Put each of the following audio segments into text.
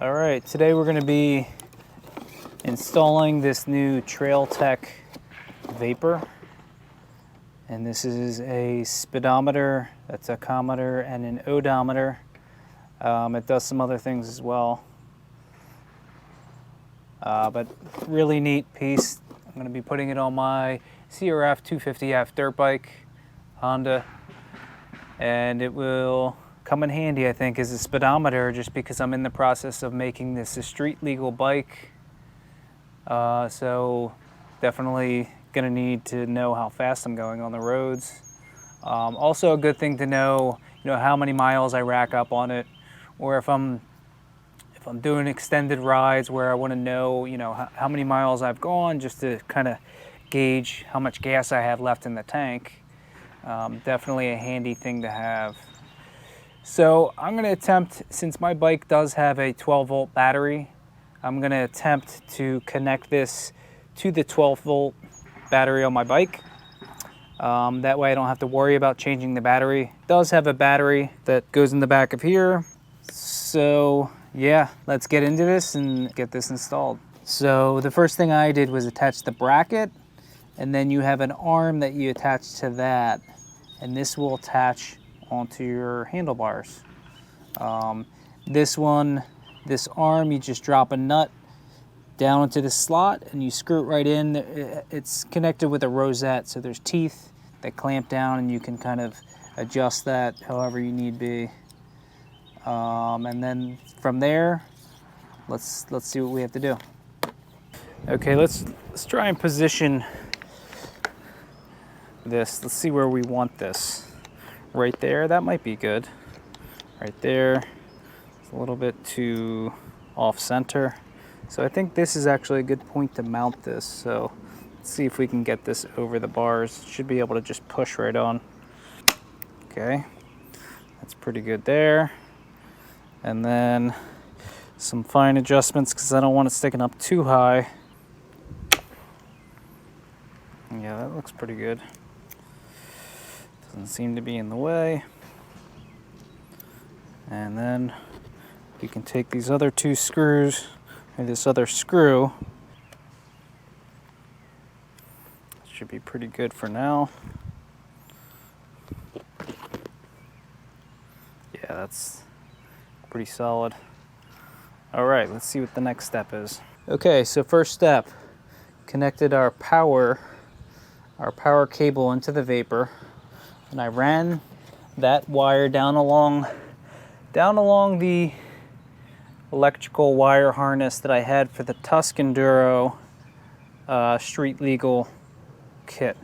All right, today we're going to be installing this new Trailtech Vapor. And this is a speedometer, a tachometer, and an odometer. It does some other things as well. But really neat piece. I'm going to be putting it on my CRF 250F dirt bike, Honda. And it will come in handy, I think, as a speedometer, just because I'm in the process of making this a street legal bike. So definitely gonna need to know how fast I'm going on the roads. Also a good thing to know, how many miles I rack up on it, or if I'm doing extended rides where I want to know, how many miles I've gone, just to kind of gauge how much gas I have left in the tank. Definitely a handy thing to have. So I'm going to attempt, since my bike does have a 12-volt battery, I'm going to attempt to connect this to the 12-volt battery on my bike. That way I don't have to worry about changing the battery. It does have a battery that goes in the back of here. So yeah, let's get into this and get this installed. So the first thing I did was attach the bracket, and then you have an arm that you attach to that, and this will attach onto your handlebars. This arm, you just drop a nut down into the slot and you screw it right in. It's connected with a rosette, so there's teeth that clamp down, and you can kind of adjust that however you need be. And then from there, let's see what we have to do. Okay, let's try and position this. Let's see where we want this. Right there, that might be good. Right there, it's a little bit too off center. So I think this is actually a good point to mount this. So let's see if we can get this over the bars. Should be able to just push right on. Okay, that's pretty good there. And then some fine adjustments, because I don't want it sticking up too high. Yeah, that looks pretty good. Doesn't seem to be in the way. And then you can take these other two screws, or this other screw. Should be pretty good for now. Yeah, that's pretty solid. All right, let's see what the next step is. Okay, so first step, connected our power cable into the Vapor. And I ran that wire down along the electrical wire harness that I had for the Tusk Enduro street legal kit.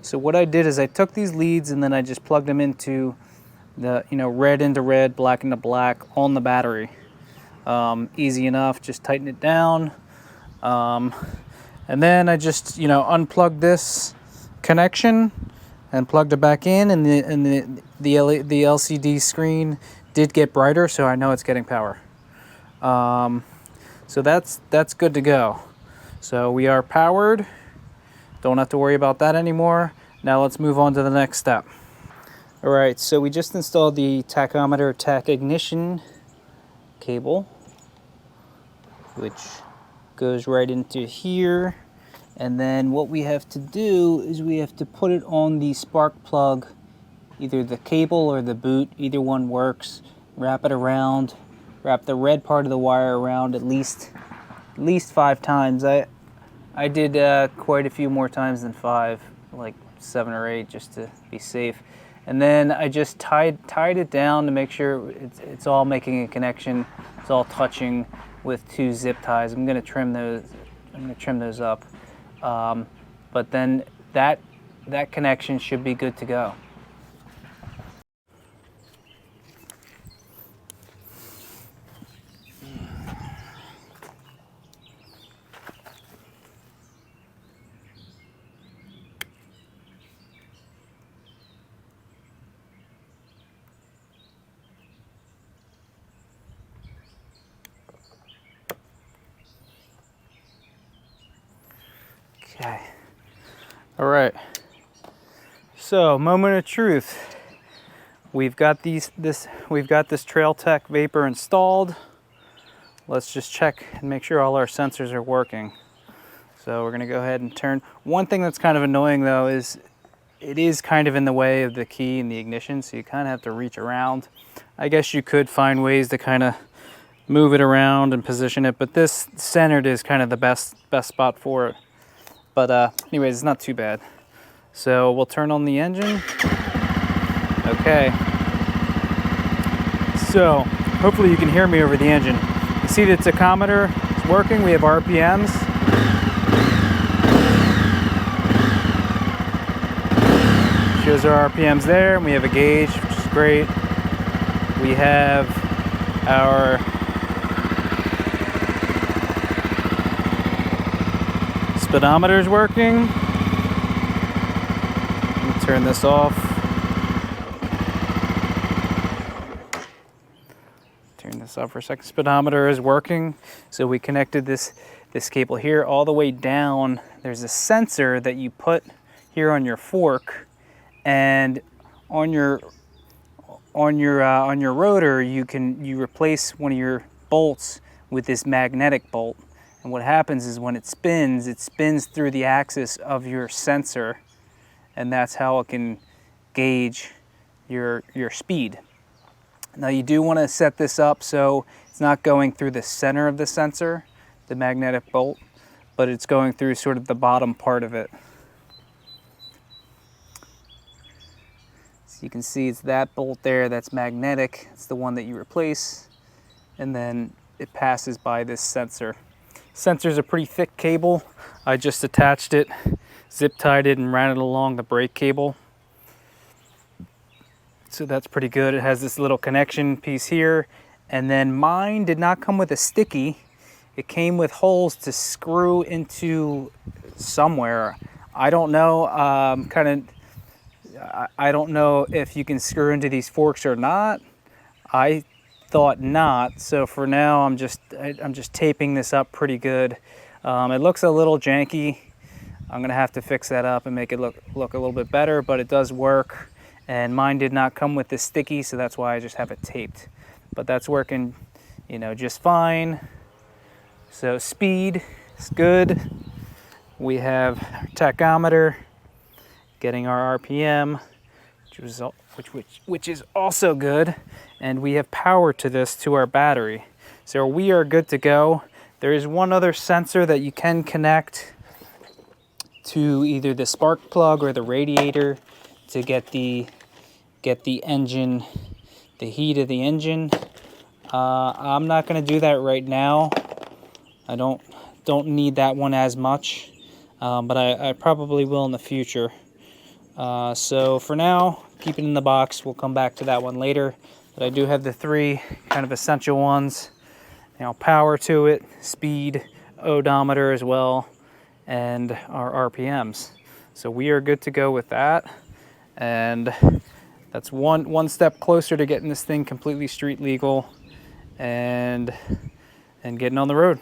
So what I did is I took these leads and then I just plugged them into the red into red, black into black on the battery. Easy enough, just tighten it down. And then I just unplugged this connection and plugged it back in, and the LCD screen did get brighter, so I know it's getting power. So that's good to go. So we are powered. Don't have to worry about that anymore. Now let's move on to the next step. All right, so we just installed the tachometer tach ignition cable, which goes right into here. And then what we have to do is we have to put it on the spark plug, either the cable or the boot, either one works. Wrap it around, wrap the red part of the wire around at least 5 times. I did quite a few more times than 5, like 7 or 8, just to be safe. And then I just tied it down to make sure it's all making a connection. It's all touching with 2 zip ties. I'm gonna trim those up. But then that connection should be good to go. Okay. All right. So, moment of truth. We've got this Trailtech Vapor installed. let's just check and make sure all our sensors are working. So we're gonna go ahead and turn. One thing that's kind of annoying though is it is kind of in the way of the key and the ignition, so you kind of have to reach around. I guess you could find ways to kind of move it around and position it, but this centered is kind of the best spot for it. But anyways, it's not too bad. So we'll turn on the engine. Okay. So hopefully you can hear me over the engine. You see the tachometer is working. We have RPMs. Shows our RPMs there, and we have a gauge, which is great. We have our speedometer is working. Let me turn this off. Turn this off for a second. Speedometer is working. So we connected this cable here all the way down. There's a sensor that you put here on your fork, and on your rotor you replace one of your bolts with this magnetic bolt. And what happens is when it spins through the axis of your sensor, and that's how it can gauge your speed. Now you do want to set this up so it's not going through the center of the sensor, the magnetic bolt, but it's going through sort of the bottom part of it. So you can see it's that bolt there that's magnetic. It's the one that you replace, and then it passes by this sensor. Sensor's a pretty thick cable. I just attached it, zip tied it, and ran it along the brake cable. So that's pretty good. It has this little connection piece here, and then mine did not come with a sticky. It came with holes to screw into somewhere. I don't know. I don't know if you can screw into these forks or not. I thought not, so for now I'm just taping this up pretty good. It looks a little janky. I'm gonna have to fix that up and make it look a little bit better, but it does work. And mine did not come with the sticky, so that's why I just have it taped. But that's working, you know, just fine. So speed is good. We have our tachometer, getting our RPM, which is also good. And we have power to this, to our battery. So we are good to go. There is one other sensor that you can connect to either the spark plug or the radiator to get the engine, the heat of the engine. I'm not gonna do that right now. I don't need that one as much, but I probably will in the future. So for now, keep it in the box. We'll come back to that one later. But I do have the three kind of essential ones. You know, power to it, speed, odometer as well, and our RPMs. So we are good to go with that. And that's one step closer to getting this thing completely street legal and getting on the road.